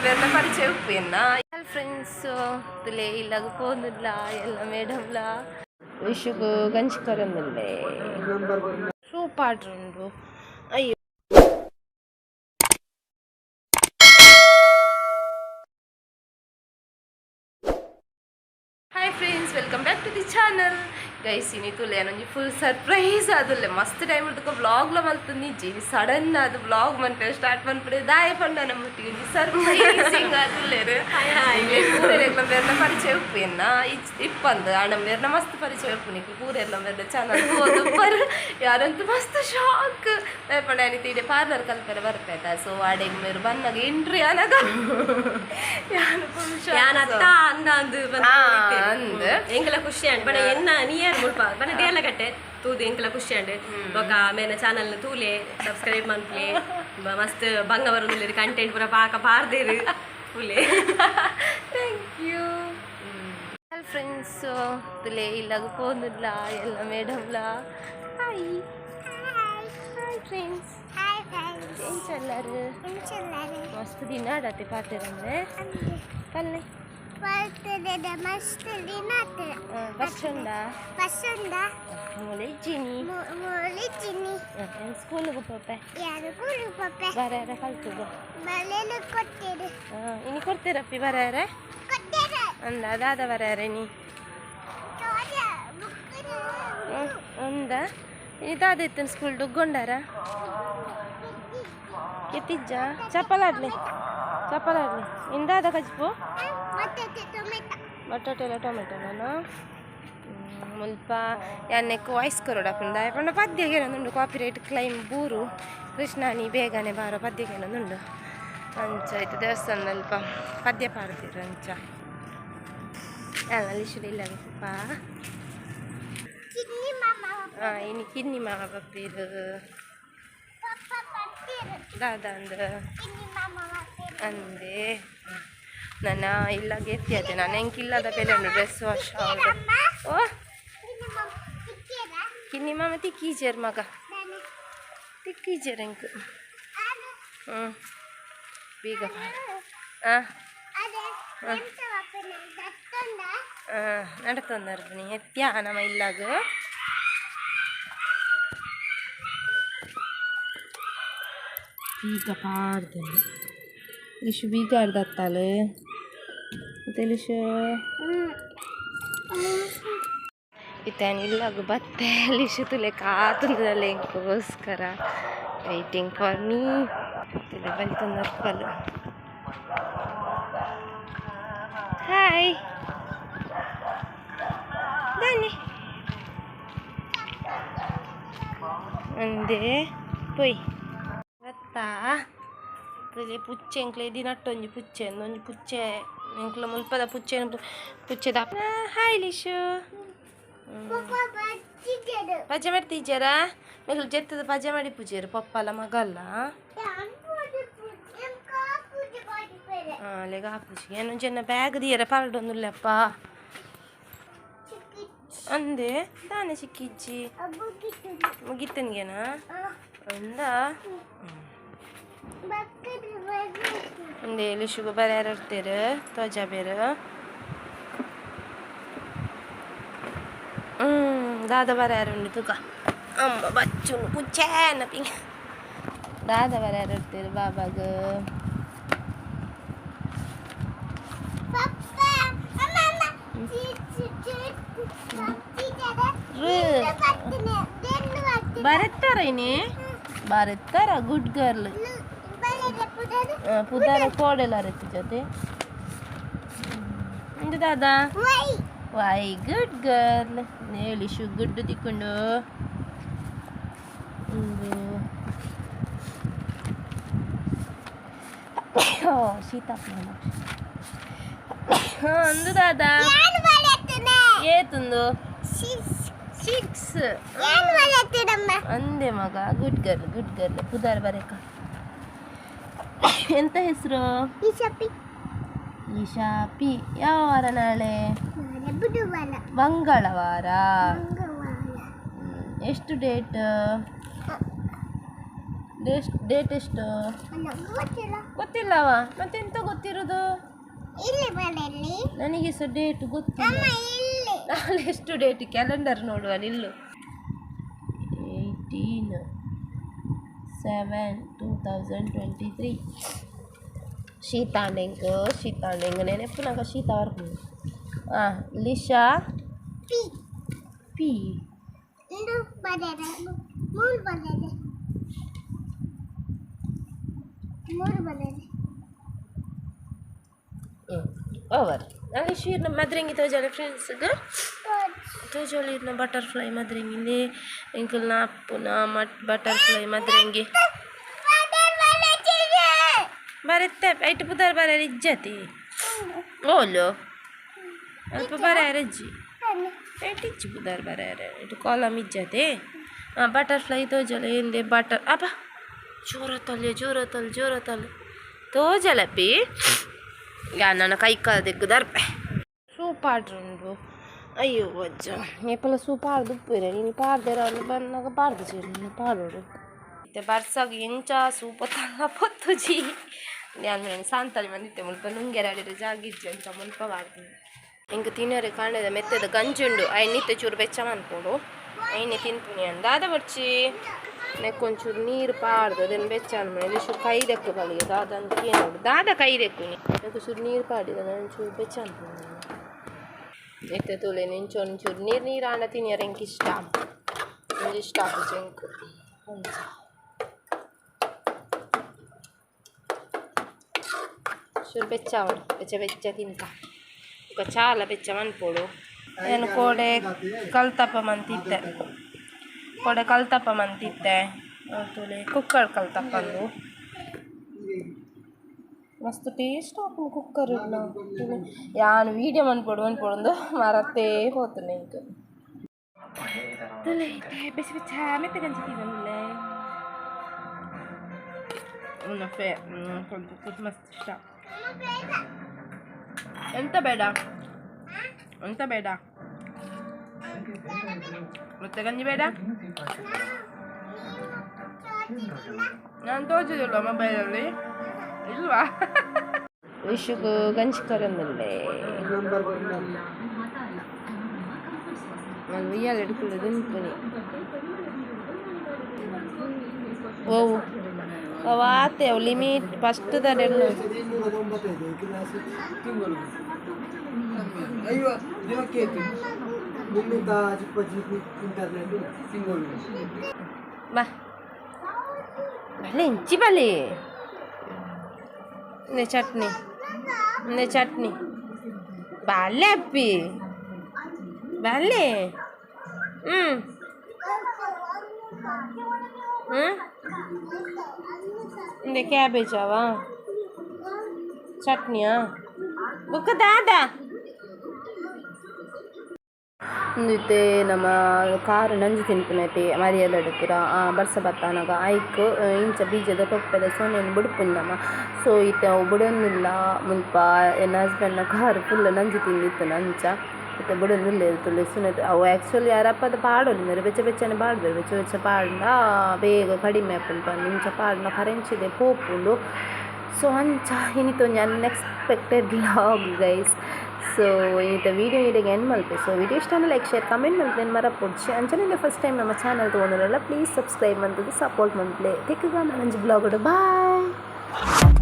പേരുടെ പരിചയം ഉപ്പിയെന്നാ ഫ്രണ്ട്സ് ഇതിലേ ഇല്ലാതെ പോകുന്നില്ല എല്ലാ മേഡംല വിഷുക്ക് ഗഞ്ചിക്കരൊന്നുമില്ലേ സൂപ്പായിട്ടുണ്ടോ അയ്യോ hi friends welcome back to the channel guys ಇನ್ನಿತುಲೆ ನನಗೆ ಫುಲ್ ಸರ್ಪ್ರೈಸ್ ಆದಲ್ಲ ಮಸ್ತ್ ಟೈಮ್ ಇರ್ತಕ್ಕ ವ್ಲಾಗ್ಲ ಮಲ್ತಂದು ಜೀವಿ ಸಡನ್ ಅದು ವ್ಲಾಗ್ ಮಂತೆ ಸ್ಟಾರ್ಟ್ ಮಾಡ್ಬಿಡಿ ದಾಯ ಪಂಡ ನಮ್ಮೊಟ್ಟಿಗೆ ಸರ್ಪ್ರೈಸಿಂಗ್ ಆದಲ್ಲೇರು ಕೂರೆಲ್ಲ ಬೇರೆ ಪರಿಚಯ ಉಪ್ಪೇನ ಇಪ್ಪಂದು ಆಡಂ ಬೇರೆ ಮಸ್ತ್ ಪರಿಚಯ ಉಪ್ಪು ಕೂರೆಲ್ಲ ಬೇರೆ ಚಾನಲ್ ಓದು ಯಾರಂತೂ ಮಸ್ತ್ ಶಾಕ್ ಪಂಡ ಅನಿತೀಡೆ ಪಾರ್ಲರ್ ಕಲ್ಪನೆ ಬರ್ಪೇಟ ಸೊ ಆಡೆಗೆ ಮೇರು ಬನ್ನಾಗ ಎಂಟ್ರಿ ಅನಾಗ ಎಂಕಲ ಖುಷಿ ಅಂಡ್ ಬಣ ಎನ್ನ ನಿಯರ್ ಮುಡ್ಪ ಬಣ ದೇಲ ಕಟ್ಟೆ ತೂದು ಎಂಕಲ ಖುಷಿ ಅಂಡ್ ಬೊಕ ಮೇನ ಚಾನಲ್ ತೂಲೆ ಸಬ್ಸ್ಕ್ರೈಬ್ ಮನ್ಪ್ಲೆ ಮಸ್ತ್ ಬಂಗ ಬರೋದಿಲ್ಲ ಕಂಟೆಂಟ್ ಪೂರ ಪಾಕ ಪಾರ್ದೇರು ಫುಲೆ ಥ್ಯಾಂಕ್ ಯು ಫ್ರೆಂಡ್ಸ್ ತುಲೆ ಇಲ್ಲಾಗ പോകുന്നില്ല ಎಲ್ಲ ಮೇಡಮ್ಲ ಹಾಯ್ ಹಾಯ್ ಫ್ರೆಂಡ್ಸ್ ಎಂಚಲ್ಲಾರು ಮಸ್ತ್ ದಿನ ಆಡತ್ತೆ ಪಾತಿರಂದ್ರೆ ಪಲ್ಲೆ ಸ್ಕೂಲಿಗೆ ಪೋಪೆ ಬರಾರ ಕಲ್ತದ ಇನಿ ಕೊಡ್ತೀರಪ್ಪಿ ಬರಾರ ಅಂದ ಅದಾದ ಬರಾರ ನೀ ಅಂದ ಇದಾದಿತ್ತು ಸ್ಕೂಲ್ ಡುಗ್ಗೊಂಡಾರ ಕೆತ್ತಿಜ್ಜ ಚಪ್ಪಲಾಡ್ಲಿ ಇಂದಾದ ಕಜ್ಪು ಬಟಾಟೆಲ್ಲ ಟೊಮೆಟೊನ ಮುಲ್ಪ ಎಣ್ಣೆಕ್ಕೆ ವಾಯ್ಸ್ ಕೊರೋಡ ಪುಂಡ ಪಂಡ ಪದ್ಯಗೇನೊಂದುಂಡು ಕಾಪಿರೈಟ್ ಕ್ಲೈಮ್ ಬೂರು ಕೃಷ್ಣಾನಿ ಬೇಗನೆ ಬಾರೋ ಪದ್ಯಗೇನೊಂದುಂಡು ಅಂಚ ಆಯ್ತು ದೇವಸ್ಥಾನದ ಅಲ್ಪ ಪದ್ಯ ಪಾಡ್ತಿರು ಅಂಚ ಅಲ್ಲಿಶುಡು ಇಲ್ಲ ಪಪ್ಪ ಇನ್ನು ಕಿನ್ನಿ ಮಾವ ಪಪ್ಪೀರು ದಾದ ಅಂದೆ ನಾನು ಇಲ್ಲ ಗೆತ್ತಿದ್ದೆ ನಾನು ಹೆಂಗಿಲ್ಲದ ಬೆಲೆ ಉಂಟು ಡ್ರೆಸ್ ವಾಶ್ ಓ ಕಿನ್ನಿ ಮಾಮ ತಿಕ್ಕೀಜರ್ ಮಗ ತಿಕ್ಕೀಜರ್ ಹೆಂಗ್ ಬೀಗ ನಡ್ತಂದಾರ ನೀ ಎತ್ತ್ಯಾ ನಮ್ಮ ಇಲ್ಲಾಗ ಬೀಗ ಪಾಡ್ದು ಲಿಶು ಬೀಗ ಆಡ್ದತ್ತಾಳೆ ಮತ್ತೆ ಲಿಶು ಇತ್ತಾನ ಇಲ್ಲಾಗ ಬತ್ತೆ ಲಿಶು ತುಲೆ ಕಾತುಂದಲ್ಲ ಇಂಕೋಸ್ಕರ ವೈಟಿಂಗ್ ಫಾರ್ ಮೀ ತುಲೆ ಬಲ್ತಂದಪ್ಪಲು ಹಾಯ್ ಬನ್ನಿ ಅಂದೆ ಪೊಯ್ ಗೊತ್ತಾ ತುಲೆ ಪುಚ್ಚೆ ಎಂಕ್ಲೆ ದಿನಟ್ಟೊಂಜಿ ಪುಚ್ಚೆ ಒಂಜಿ ಪುಚ್ಚೆ ಎಂಕ್ಲ ಮುಲ್ಪದ ಪುಚ್ಚೆದ ಹಾಯ್ ಲಿಶು ಪಜೆ ಮಾಡ್ತಿದ್ದಾರಾ ಮೇಲೆ ಜೆತ್ತದ ಪಜೆ ಮಾಡಿ ಪೂಜೆರು ಪಪ್ಪಲ ಮಗಲ್ಲ ಲೆಗ ಪೂಜೆ ಏನು ಜನ ಬ್ಯಾಗ್ ದಿಯರ ಪಾಲ್ಡೊಂದುಲ್ಲಪ್ಪ ಅಂದೆ ದಾನೆ ಸಿಕ್ಕಿಜ್ಜಿ ಮುಗಿತನ್ಗೇನಾ ಅಂದ ಒಂದೇ ಲಿಶುಗ ಬೇರೆ ಯಾರು ಇರ್ತೀರ ತ್ವಜ ಬೇರೆ ದಾದ ಬೇರೆ ಯಾರು ಉಂಡು ತುಕ ಅಮ್ಮ ಬಚ್ಚುನು ಪುಚ್ಚೇನ ಪಿಂಗ ದಾದ ಬೇರೆ ಯಾರು ಇರ್ತೀರ ಬಾಬಾಗ ಬರತ್ತಾರ ಇನಿ ಬರತ್ತಾರ ಗುಡ್ ಗರ್ಲ್ ಪುದಾರ ಕೋಡೆಲ್ಲ ಅರತಿ ಜೊತೆ ಇಂದು ದಾದಾ ವೈ ಗುಡ್ ಗರ್ಲ್ ಹೇಳಿ ಶು ಗುಡ್ಡು ತಿಕ್ಕೊಂಡು ಸೀತಾಪ್ಪ ಅಂದು ದಾದಾ ಏತುಂದು 6 ಅಂದೆ ಮಗ ಗುಡ್ ಗರ್ಲ್ ಪುದಾರ ಬರೇಕ ಎಂತ ಹೆಸರು ಈಶಾಪಿ ಯಾವ ವಾರ ನಾಳೆ ಮಂಗಳವಾರ ಎಷ್ಟು ಡೇಟ್ ಡೇಟ್ ಎಷ್ಟು ಗೊತ್ತಿಲ್ಲವ ಮತ್ತೆಂತ ಗೊತ್ತಿರೋದು ನನಗೆ ಸಹ ಡೇಟ್ ಗೊತ್ತಿಲ್ಲ ನಾಳೆ ಎಷ್ಟು ಡೇಟ್ ಕ್ಯಾಲೆಂಡರ್ ನೋಡುವ ನಿಲ್ಲು 18/7/2023 ಶೀತಾಂಡೆಂಗ್ ನೆನಪು ನಂಗೆ ಶೀತ ಬರ್ಬೋದು ಲಿಶಾ ಪಿ ಓವರ್ ಅಲ್ಲಿ ಶೀರ್ನ ಮದ್ರಂಗಿ ತೋಜಾಲೆ ಫ್ರೆಂಡ್ಸ್ಗೆ ತೋಜೋಲಿರ್ನ ಬಟರ್ಫ್ಲೈ ಮದ್ರಂಗಿಂದೆ ಎಂಕಲ್ನ ಅಪ್ಪುನ ಬಟರ್ಫ್ಲೈ ಮದ್ರಂಗಿ ಬರುತ್ತೆ ಐಟು ಪುದಾರ್ ಬರ ಇಜ್ಜತಿ ಓಲು ಅಲ್ಪ ಬರ ರಜ್ಜಿ ಐಟಿಚ್ಚು ಪುದಾರ್ ಬರ ಇಟ್ಟು ಕಾಲಮ್ ಇಜ್ಜತಿ ಬಟರ್ಫ್ಲೈ ತೋಜಲೆ ಹಿಂದೆ ಬಟರ್ ಅಪ್ಪ ಜೋರತಲ್ ತೋಜಲಪ್ಪಿ ಯಾ ನನ್ನ ಕೈ ಕಾಲು ತೆಗ್ಗದಾರ್ಪೆ ಸೂಪ್ ಆಡ್ರುಂಡು ಅಯ್ಯೋ ಅಜ್ಜ ಏಪಲ ಸೂಪ್ ಆಡ್ದು ಉಪ್ಪಿರೆ ನೀನು ಪಾಡ್ದಿರ ಅವ್ರು ಬಂದಾಗ ಪಾಡ್ದು ಚೇರಿ ನೀನು ಪಾಡೋಡು ಮತ್ತೆ ಬರ್ಸಾಗ ಎಂಚ ಸೂಪ ತಲ್ಲ ಪೊತ್ತುಜಿ ನಾನು ಸಾಂತಲಿ ಬಂದಿತ್ತೆ ಮುಲ್ಪ ನುಂಗೆರಾಡಿರೋ ಜಾಗಿಜ್ಜಿ ಅಂತ ಮುಲ್ಪ ಮಾಡ್ತೀನಿ ಇಂಕ ತಿನ್ನೋರೆ ಕಾಣದ ಮೆತ್ತದ ಗಂಜುಂಡು ನಿತ್ಯ ಚೂರು ಬೆಚ್ಚ ಮಾಡ್ಕೊಡು ಐನೆ ತಿಂತೀನಿ ಅಂದಾದ ಬರ್ಚಿ ನೆಕ್ಕೊಂಚೂರು ನೀರು ಪಾಡ್ದು ಅದನ್ನು ಬೆಚ್ಚ ಅಂದ್ಮೇಲೆ ಚೂರು ಕೈ ದೆಕ್ಕು ಬಲಿಗೆ ದಾದನ್ನು ನೋಡು ದಾದ ಕೈ ದೆಕ್ಕು ನೆಕ್ಕು ಚೂರು ನೀರು ಪಾಡಿದ ಒಂಚೂರು ಬೆಚ್ಚ ಅನ್ಕೊಂಡು ಎತ್ತೆ ತೋಲೆ ಒಂಚೂರು ನೀರು ಆಂಡ ತಿನ್ನಿಯಾರ ಎಂಕ್ ಇಷ್ಟ ಇಷ್ಟ ಎಂಕು ಚೂರು ಬೆಚ್ಚ ಅವಳು ಬೆಚ್ಚ ತಿಂತ ಈಗ ಚಾಲ ಬೆಚ್ಚ ಮನ್ಪೋಡು ನಾನು ಕೋಡೆ ಕಲ್ತಪ್ಪ ಮಂತಿದ್ದೆ ತೋಲೆ ಕುಕ್ಕರ್ ಕಲ್ತಪ್ಪಂದು ಮಸ್ತ್ ಟೇಸ್ಟ್ ಆಪುಂಡು ಕುಕ್ಕರ್ ಯಾನು ವೀಡಿಯೋ ಮನ್ಪೊಡು ಮರತ್ತೇ ಹೋತುನೆ ಇಂಕ ತುಲೆ ಬೆಚ್ಚ ಮೆತ್ತ ಗಂಜಿ ತಿನ್ನಲೆ ಉನ್ನಫೆ ಮಸ್ತ್ ಇಷ್ಟ ಎಂತ ಬೇಡ ಮತ್ತೆ ಗಂಜಿ ಬೇಡ ನಾನು ತೋರಿಸಿದಿಲ್ವ ಮೊಬೈಲಲ್ಲಿ ಇಲ್ವಾ ವಿಶುಗೂ ಗಂಜಿ ಕರಂದಲ್ಲೇ ನಾನು ಉಯ್ಯಾಲೆ ಹಿಡ್ಕೊಳ್ಳೋದು ತಿಂತೀನಿ ಓವು ಅವಾತೆ ಅವು ಲಿಮಿಟ್ ಫಸ್ಟ್ ದರೆಲ್ಲ ಅಯ್ಯೋ ದಿನಕ್ಕೆ ಮುನ್ನೂರ ಇಂಟರ್ನೆಟ್ ಸಿಂಗಲ್ ಬಾ ಬಲೆ ಇಂಚಿ ಬಲೆ ಚಟ್ನಿ ಬಾಲೆ ಅಪ್ಪಿ ಬಾಲೆ ಇಂದೆ ಕ್ಯಾಬೇಜಾವಾ ಚಟ್ನಿಯಾ ಬುಕ್ಕ ದಾದ ಇಂದಿತ್ತೆ ನಮ್ಮ ಕಾರು ನಂಜಿ ತಿನ್ಪುನೈತಿ ಮರಿಯಲ್ಲ ಎಡುಪುರ ಬರ್ಸ ಬತ್ತಾನಾಗ ಐಕ್ ಇಂಚ ಬೀಜದ ತೊಪ್ಪೆದ ಸೊನ್ನೆಯನ್ನು ಬುಡುಪುಂದಮ್ಮ ಸೊ ಇತ್ತೆ ಅವು ಬಿಡೋನಿಲ್ಲ ಮುಲ್ಪ ನನ್ನ ಹಸ್ಬೆಂಡ್ನ ಕಾರು ಫುಲ್ ನಂಜಿ ತಿಂದಿತ್ತು ನಂಚ ಇತ್ತೆ ಬಿಡೋನಿಲ್ಲ ಇರ್ತದೆ ಸುನೈತೆ ಅವು ಆ್ಯಕ್ಚುಲಿ ಯಾರಪ್ಪದ ಪಾಡೋಲಿಂದರೆ ಬೆಚ್ಚನೆ ಪಾಡ್ಬೇರು ಬೆಚ್ಚ ಪಾಡ್ದ ಬೇಗ ಕಡಿಮೆ ಆಪುಂಡು ಇಂಚ ಪಾಡ್ನ ಕರೆಂಚಿದೆ ಪೋಪುಂಡು ಸೊ ಅಂಚ ಇನ್ನಿತ್ತೊಂದು ಅನ್ಎಕ್ಸ್ಪೆಕ್ಟೆಡ್ ವ್ಲಾಗ್ ಗೈಸ್ ಸೊ ಇದು ವೀಡಿಯೋ ಇಡಿಗೆ ಎಂಡ್ ಮಲ್ಪೆ ಸೊ ವಿಡಿಯೋ ಇಷ್ಟ ಲೈಕ್ ಶೇರ್ ಕಮೆಂಟ್ ಮಲ್ಪೇನು ಮರ ಪೊಡ್ಚಿ ಅಂಚನೆ ಫಸ್ಟ್ ಟೈಮ್ ನಮ್ಮ ಚಾನಲ್ ತೊಗೊಂಡಿರಲ್ಲ ಪ್ಲೀಸ್ ಸಬ್ಸ್ಕ್ರೈಬ್ ಮಂತದ್ದು ಸಪೋರ್ಟ್ ಮಂತ್ಲೆ ತೆಕ್ಕಗ ನಂಜಿ ಬ್ಲಾಗ್ ಬಾಯ್